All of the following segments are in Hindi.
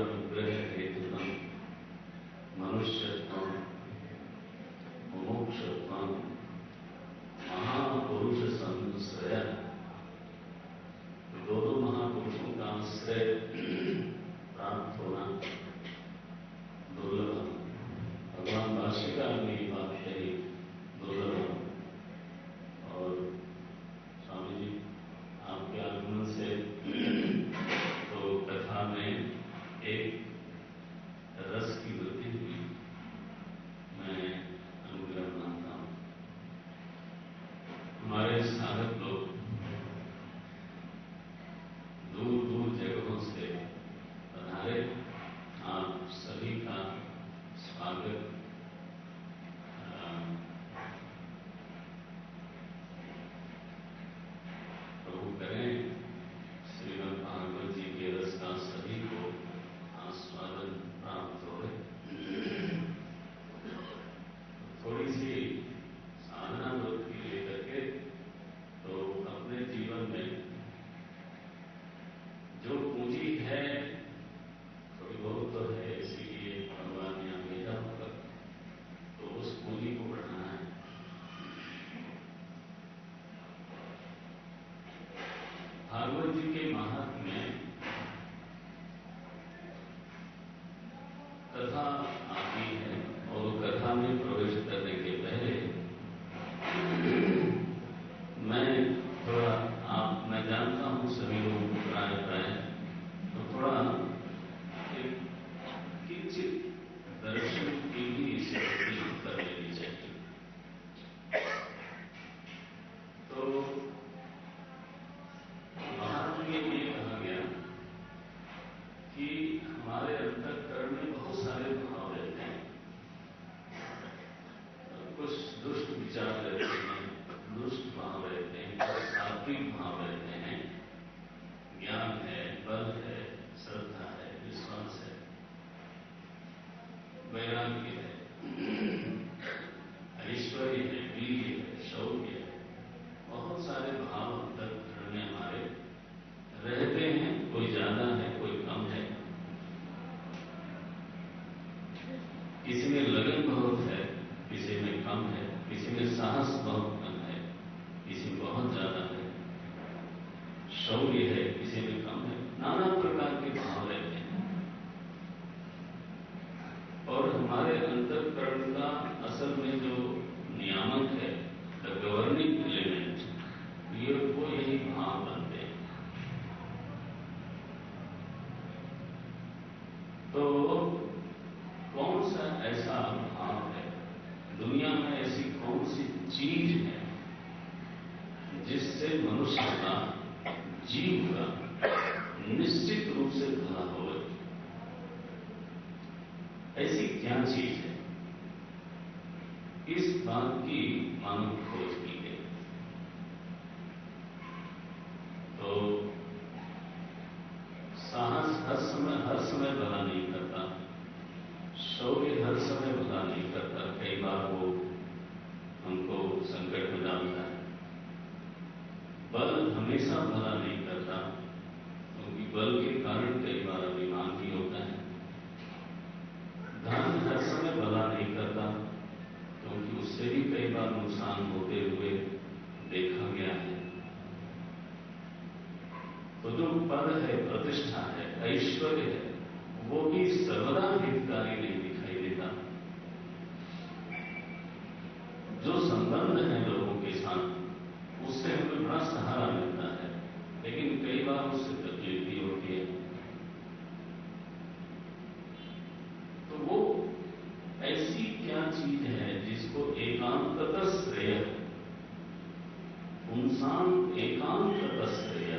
अनुग्रह हेतुना मनुष्यत्वं मुमुक्षुत्वं महापुरुष संश्रय, दोनों महापुरुषों का आश्रय प्राप्त होना दुर्लभ। भगवान भाष्यकार ने ये बात कही, दुर्लभ। और स्वामी जी आपके आगमन से तो कथा में एक रस की वृद्धि हुई, मैं अनुग्रह मानता हूं। हमारे साधक लोग दूर दूर जगहों से पधारे, आप सभी का स्वागत प्रभु करें। श्रीमद् भागवत जी के रस का सभी को आस्वादन प्राप्त हो। थोड़ी सी साधना वृत्ति लेकर के तो अपने जीवन में जो पूंजी है थोड़ी बहुत तो है, इसीलिए भगवान ने भेजा होगा, तो उस पूंजी को बढ़ाना है। भागवत जी के महात्म्य में कथा आती है, और कथा में प्रवेश करने के पहले मैं जानता हूं सभी लोग प्राय तो थोड़ा एक किंचित दर्शन की भी स्थिति कर लेनी चाहिए। तो महात्म्य में ये कहा गया कि हमारे अंतःकरण में बहुत सारे भाव रहते हैं। कुछ दुष्ट विचार रहते हैं, दुष्ट भाव रहते हैं, कुछ सात्विक भाव रहते हैं। ज्ञान है, बल है, श्रद्धा है, विश्वास है, वैराग्य है, ऐश्वर्य है, वीर्य है, शौर्य है। बहुत सारे भाव अंतःकरण में हमारे रहते हैं। कोई ज्यादा है, कोई कम है। किसी में लगन बहुत है, किसी में कम है, किसी में साहस बहुत कम है, किसी में बहुत ज्यादा है। शौर्य है, किसी में कम है। नाना प्रकार के भाव रहते हैं। और हमारे अंतःकरण का असल में जो नियामक है, द गवर्निंग एलिमेंट, वो यही भाव बनते हैं। तो कौन सा ऐसा भाव है दुनिया में, ऐसी कौन सी चीज है जिससे मनुष्य का, जीव का निश्चित रूप से भला हो? ऐसी क्या चीज है? इस बात की मानव खोज की गई। तो साहस हर समय भला नहीं करता, शौर्य हर समय भला नहीं करता। कई बार वो हमको संकट में डालता है। बल हमेशा भला नहीं करता, क्योंकि बल के कारण कई बार अभिमान भी होता है। धन हर समय भला नहीं करता, क्योंकि उससे भी कई बार नुकसान होते हुए देखा गया है। तो जो पद है, प्रतिष्ठा है, ऐश्वर्य है, वो भी सर्वदा हितकारी नहीं दिखाई देता। जो संबंध है लोगों के साथ, उससे हमें बड़ा सहारा मिलता है, लेकिन कई बार उससे तकलीफ भी होती है। तो वो ऐसी क्या चीज है जिसको एकांततः श्रेय, इंसान एकांततः श्रेय,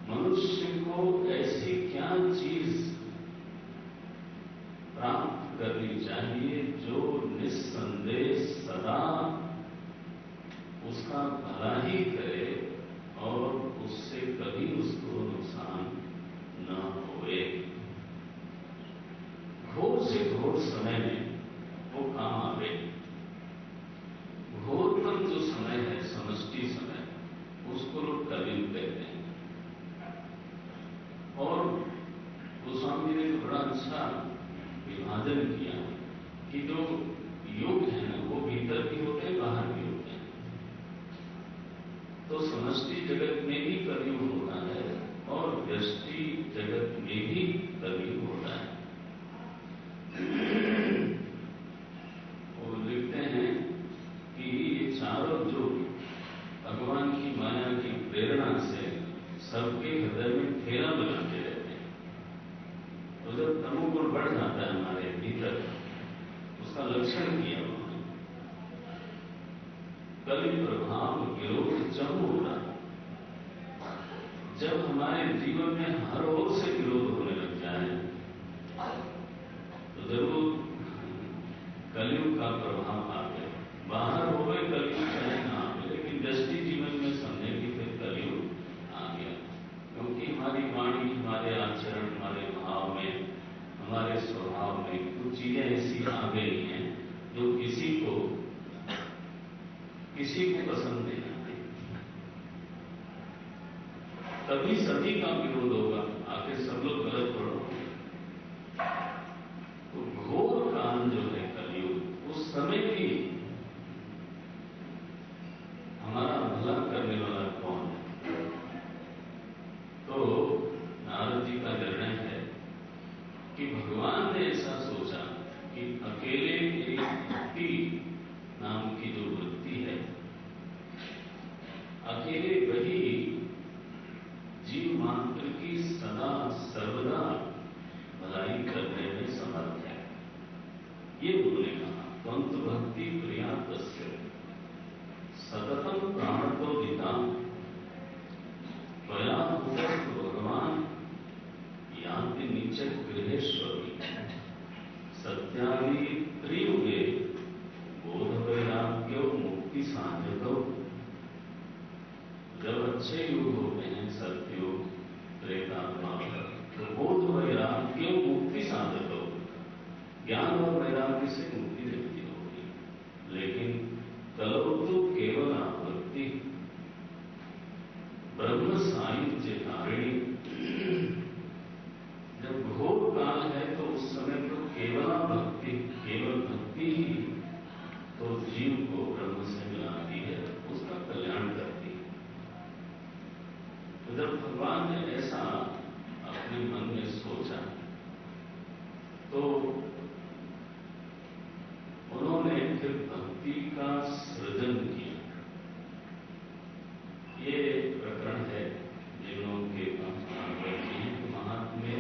मनुष्य को ऐसी क्या चीज प्राप्त करनी चाहिए जो निस्संदेह सदा उसका भला ही करे और उससे कभी उसको नुकसान न होए। घोर से घोर समय में वो काम आवे। घोरतम जो समय है, समष्टि समय, विभाजन किया कि जो योग है ना वो भीतर भी होते हैं, बाहर भी होते हैं। तो समष्टि जगत में भी कलयुग होता है और व्यष्टि जगत में भी कलयुग होता है। वो लिखते हैं कि ये चारों युग भगवान की माया की प्रेरणा से सबके हृदय में फेरा बनाते रहते हैं। तो जब तमोगुण बढ़ जाता है हमारे भीतर, उसका लक्षण किया उन्होंने, कलि प्रभाव विरोध जब होगा, जब हमारे जीवन में हर ओर से विरोध होने लग जाए तो जरूर कलयुग का प्रभाव आ गया। बाहर हो गए कलयुग चाहे ना आ गए, लेकिन व्यष्टि जीवन में समझे कि फिर कलयुग आ गया, क्योंकि हमारी वाणी, हमारे आचरण, हमारे भाव में, हमारे स्वभाव में कुछ चीजें ऐसी आ गई हैं जो किसी को पसंद नहीं आती। तभी सभी का विरोध होगा, आखिर सब लोग गलत पड़ो। तो घोर काल जो है कलयुग, उस समय भी हमारा भला करने वाला कौन है? तो नारद जी का निर्णय है कि भगवान ने ऐसा सोचा कि अकेले एक भक्ति नाम की जो वृत्ति है, अकेले वही जीव मात्र की सदा सर्वदा भलाई करने में समर्थ है। ये उन्होंने कहा, त्वंत भक्ति प्रिया तस्य सततम प्राणतो दिता त्वया उपस्थ भगवान यान्ति नीचे गृहेश्वरी सत्यादि त्रियुगे बोध वैराग्यो मुक्ति साधको। जब अच्छे युग होते हैं, सत्युग, त्रेताद्वापर, तो बोध वैराग्यो मुक्ति साधको, ज्ञान और वैराग्य से मुक्ति मिलती होगी। लेकिन कलौ तो केवल आवृत्ति ब्रह्म सायुज्य कारिणी। जब घोर काल है तो उस समय तो केवल भक्ति ही तो जीव को ब्रह्म से मिलाती है, उसका कल्याण करती है। तो जब भगवान ने ऐसा अपने मन में सोचा तो उन्होंने फिर भक्ति का सृजन किया। ये प्रकरण है जिनों के महात्म्य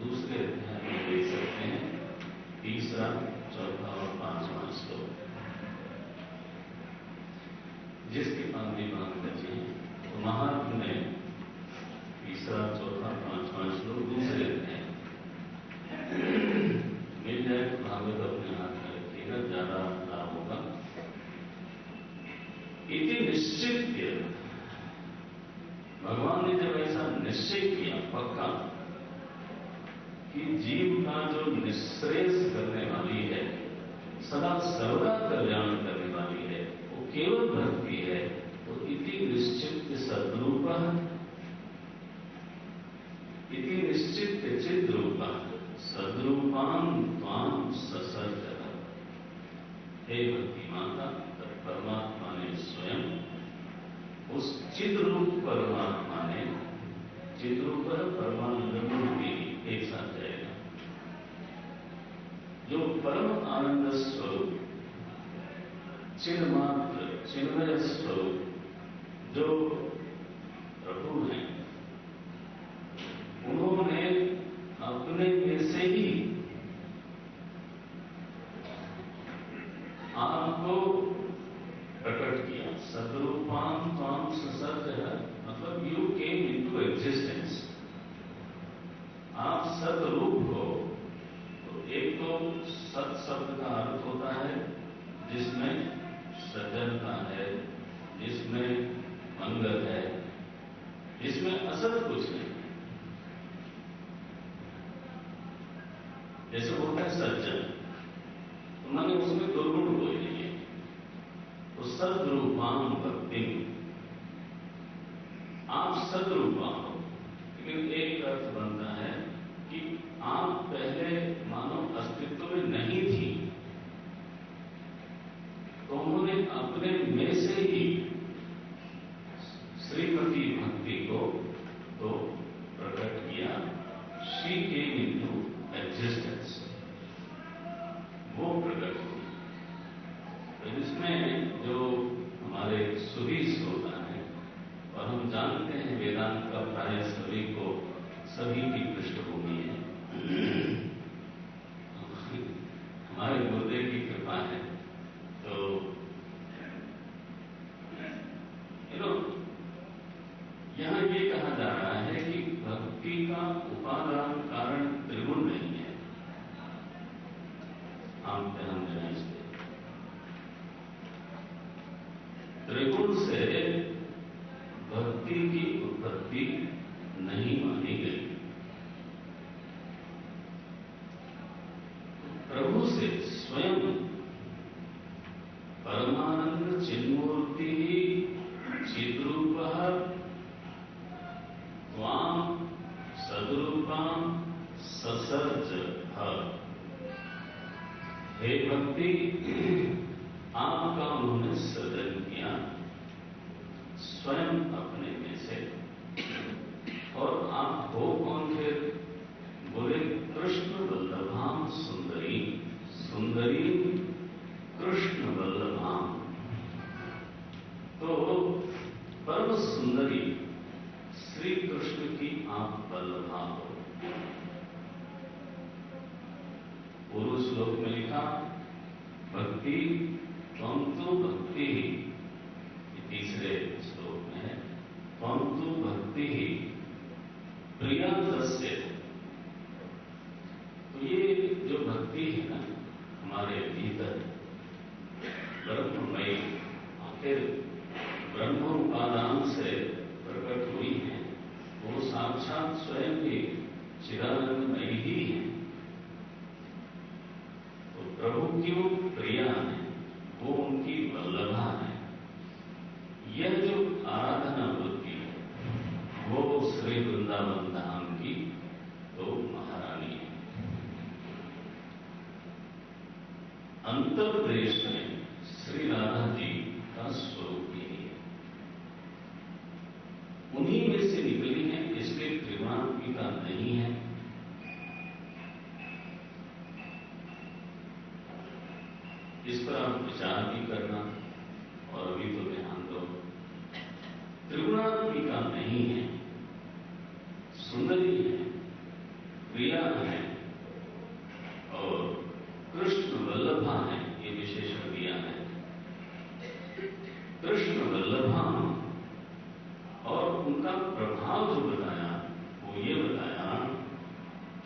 दूसरे अध्याय में देख सकते हैं, 3, 4 और 5वां श्लोक, जिसके 5वीं भाग बचे हैं। तो महात्म्य 3, 4, 5वां श्लोक दूसरे अध्याय मिल जाए तो भागवत अपने हाथ में रखिएगा, ज्यादा लाभ होगा। इति निश्चित, भगवान ने जब ऐसा निश्चय किया पक्का कि जीव का जो निःश्रेयस करने वाली है, सदा सर्वदा कल्याण करने वाली है, वो केवल भक्ति है, तो इति निश्चित सद्रूप, इति निश्चित चिद्रूप सद्रूपां त्वां ससर्ज। हे भक्ति माता, परमात्मा ने स्वयं उस चिद्रूप परमात्मा ने, चिद्रूप परमानंद मूर्ति एक साथ जाएगा, जो परम आनंद स्वरूप, चिन्मात्र चिन्मय स्वरूप जो प्रभु हैं, उन्होंने अपने में से ही आपको प्रकट किया। सद्रूपां त्वां ससर्ज, मतलब यू केम इनटू एग्जिस्टेंस। आप सदरूप हो। तो एक तो सत शब्द का अर्थ होता है जिसमें सज्जनता है, जिसमें मंगल है, जिसमें असत कुछ नहीं। जैसे होता है सज्जन, तो मैंने उसमें दुर्गुण कोई नहीं है। तो सद्रूपां भक्ति, आप सद्रूपा हो। लेकिन एक अर्थ बनता है कि आप पहले मानो अस्तित्व वेदों से भक्ति की उत्पत्ति नहीं मानी गई। प्रभु से स्वयं परमानंद चिन्मूर्ति चिद्रूप त्वां सद्रूपां ससर्ज। हे भक्ति, आपका उन्होंने सृजन किया स्वयं अपने में से। और आप हो कौन थे? बोले कृष्ण वल्लभाम सुंदरी, सुंदरी कृष्ण वल्लभाम। तो परम सुंदरी श्री कृष्ण की आप वल्लभा हो। पूर्व श्लोक में लिखा भक्ति त्वं तु भक्ति, तीसरे श्लोक में है त्वं तु भक्ति प्रिया तस्य। तो ये जो भक्ति है ना हमारे भीतर ब्रह्ममयी, आखिर ब्रह्म उपादान से प्रकट हुई है, वो साक्षात स्वयं भी चिदानंदमयी ही है। तो प्रभु की वो प्रिया है, वो उनकी वल्लभा है। यह जो आराधना वृत्ति है वो श्री वृंदावन धाम की तो महारानी है। अंतरदेश में श्री राधा जी का स्वरूप ही है, उन्हीं में से निकली है, इसलिए त्रिगुणात्मिका नहीं है। इस पर आप विचार भी करना और अभी तो ध्यान दो। त्रिगुणात्मिका नहीं है, सुंदरी है, प्रिया है और कृष्ण वल्लभा है, ये विशेषण दिया है। कृष्ण वल्लभा और उनका प्रभाव जो बताया वो ये बताया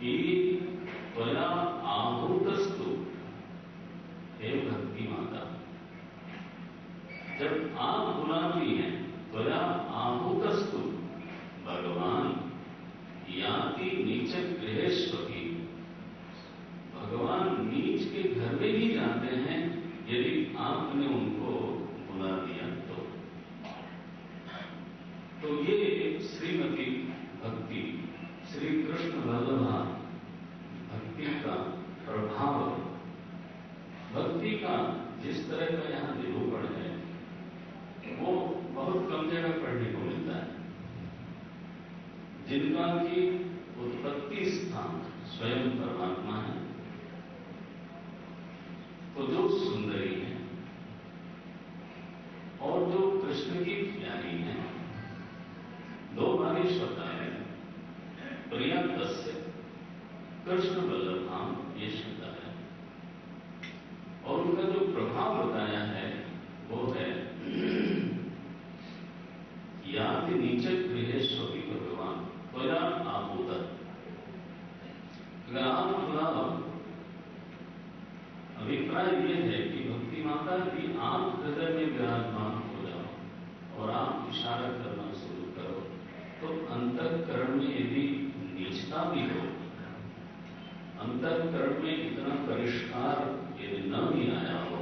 कि त्वया आहूतस्तु, हे भक्ति माता, जब आप बुलाती हैं त्वया आहूतस्तु भगवान याति नीच गृहेष्वपि, भगवान नीच के घर में ही जाते हैं यदि आपने उनको बुला दिया तो ये श्रीमती भक्ति, श्री कृष्ण वल्लभा भक्ति का प्रभाव, भक्ति का जिस तरह का यहां निरूपण है वो बहुत कम जगह पढ़ने को मिलता है। जिनका की उत्पत्ति स्थान स्वयं परमात्मा है, तो जो सुंदरी है और जो कृष्ण की प्यारी है, दो बारी शब्द आए, प्रिया तस्य कृष्ण वल्लभाम, ये शब्द है। और उनका जो प्रभाव बताया है वो है याति नीचक गृहेष्वपि भगवान त्वया आहूत। अगर आप बुलाओ, अभिप्राय ये है कि भक्ति माता की आप हृदय में विराजमान हो जाओ और आप इशारा करना शुरू करो, तो अंतःकरण में यदि नीचता भी हो, अंतःकरण में इतना परिष्कार यदि न भी आया हो,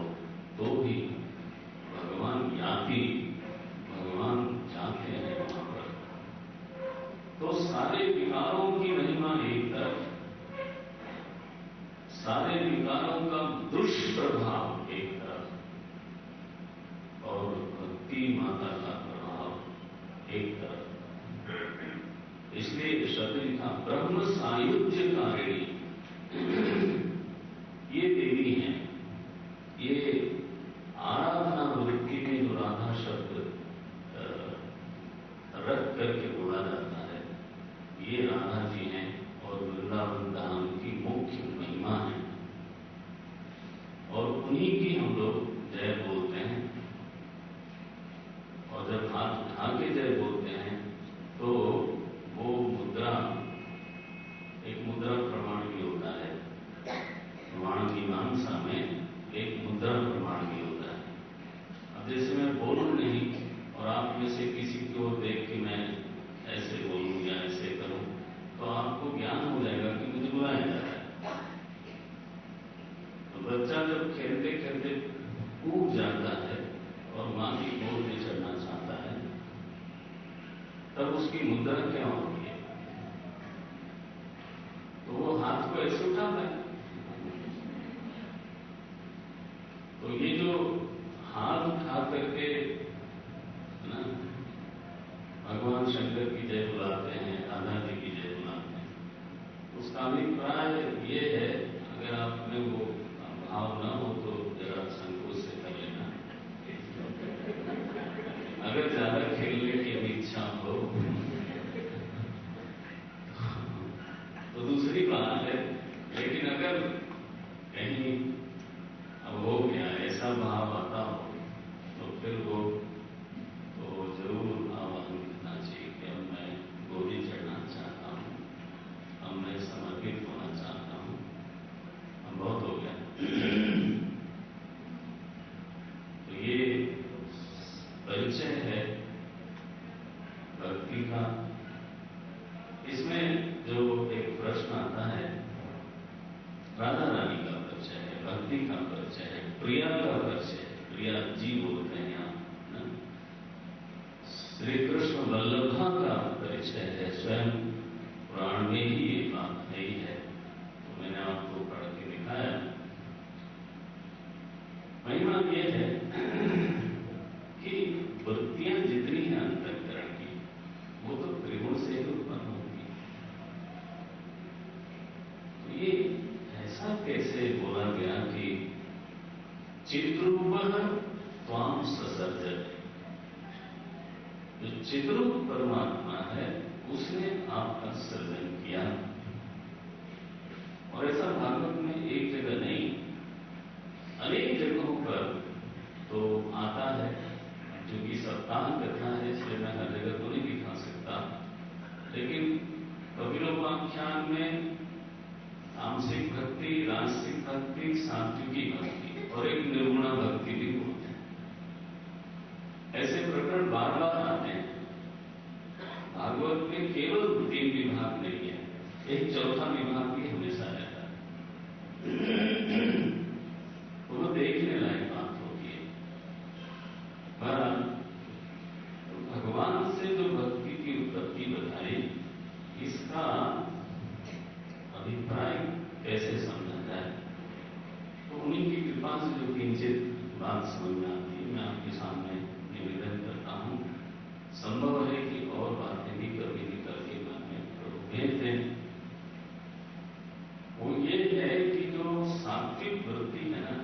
तो भी भगवान याति, भगवान जाते हैं वहां पर। तो सारे विकारों की महिमा एक तरफ, सारे विकारों का दुष्प्रभाव एक तरफ, और भक्ति माता का प्रभाव एक तरफ। इसलिए शब्द लिखा ब्रह्म सायुज्य कारिणी, ये देवी हैं। ये आराधना वृत्ति में जो राधा शब्द रख करके बोला जाता है, ये राधा जी हैं और वृंदावन धाम की मुख्य महिमा है, और उन्हीं की हम लोग जय बोलते हैं। और जब हाथ उठा के जय बोलते हैं तो वो मुद्रा जब खेलते खेलते कूद जाता है और मां की गोद में चढ़ना चाहता है, तब उसकी मुद्रा क्या होती है? तो वो हाथ को ऐसे उठाता है। तो ये जो हाथ उठा करके ना भगवान शंकर की जय बुलाते हैं, राधा जी की जय बुलाते हैं, उसका अभिप्राय ये है, अगर आप में वो भाव न हो तो जरा संकोच से कर लेना। अगर ज्यादा खेलने की इच्छा हो तो दूसरी बात है, लेकिन अगर कहीं अब हो गया ऐसा भाव आता हो तो फिर वो तो जरूर आह्वान करना चाहिए कि अब मैं गोदी चढ़ना चाहता हूं, अब मैं समर्पित होना चाहता हूं, अब बहुत हो गया। तो ये परिचय है भक्ति का। इसमें जो एक प्रश्न आता है, राधा रानी का परिचय है, भक्ति का परिचय है, प्रिया का परिचय है, प्रिया जी बोलते हैं यहाँ, श्री कृष्ण वल्लभा का परिचय है। स्वयं पुराण में ही ये बात नहीं है, तो मैंने आपको पढ़ के दिखाया। महिमा ये है कि वृत्तियां जितनी हैं अंतःकरण की, वो तो त्रिगुण से ही उत्पन्न होती है। तो ये ऐसा कैसे बोला गया कि चिद्रूपः त्वां ससर्जत, जो चिद्रूप परमात्मा है उसने आपका सृजन किया। और ऐसा भागवत में एक जगह नहीं, अनेक जगहों पर तो आता है, क्योंकि सप्ताह कथा है इसलिए मैं हर जगह तो नहीं दिखा सकता, लेकिन कपिलोपाख्यान में तामसिक भक्ति, राजसिक भक्ति, सात्विकी भक्ति और एक निर्गुणा भक्ति भी बोलते हैं। ऐसे प्रकरण बार बार आते हैं। भागवत में केवल 3 विभाग नहीं है, एक चौथा विभाग भी हमेशा रहता है। वो देखने लायक बात होती है। पर भगवान से जो भक्ति की उत्पत्ति बताई, इसका अभिप्राय कैसे समझा जाए, तो उन्हीं की कृपा से जो किंचित बात समझ में आती है मैं आपके सामने निवेदन करता हूं। संभव है कि और बातें भी कभी निकल के मन में भेजते हैं। वो ये है कि जो सात्विक वृत्ति है ना,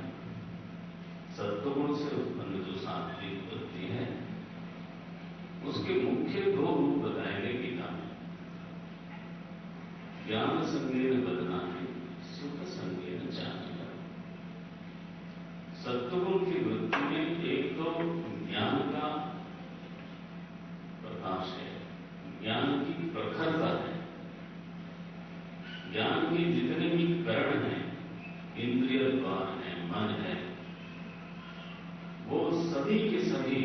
सत्वगुण से उत्पन्न जो सात्विक वृत्ति है, उसके मुख्य 2 रूप बताए गए गीता में। ज्ञान संगेन बदनामी, सुख संगेन जानेगा। सत्वगुण की वृत्ति में एक तो ज्ञान का प्रकाश है, ज्ञान की प्रखरता है, ज्ञान के जितने भी करण हैं, इंद्रिय द्वार है, मन है, वो सभी के सभी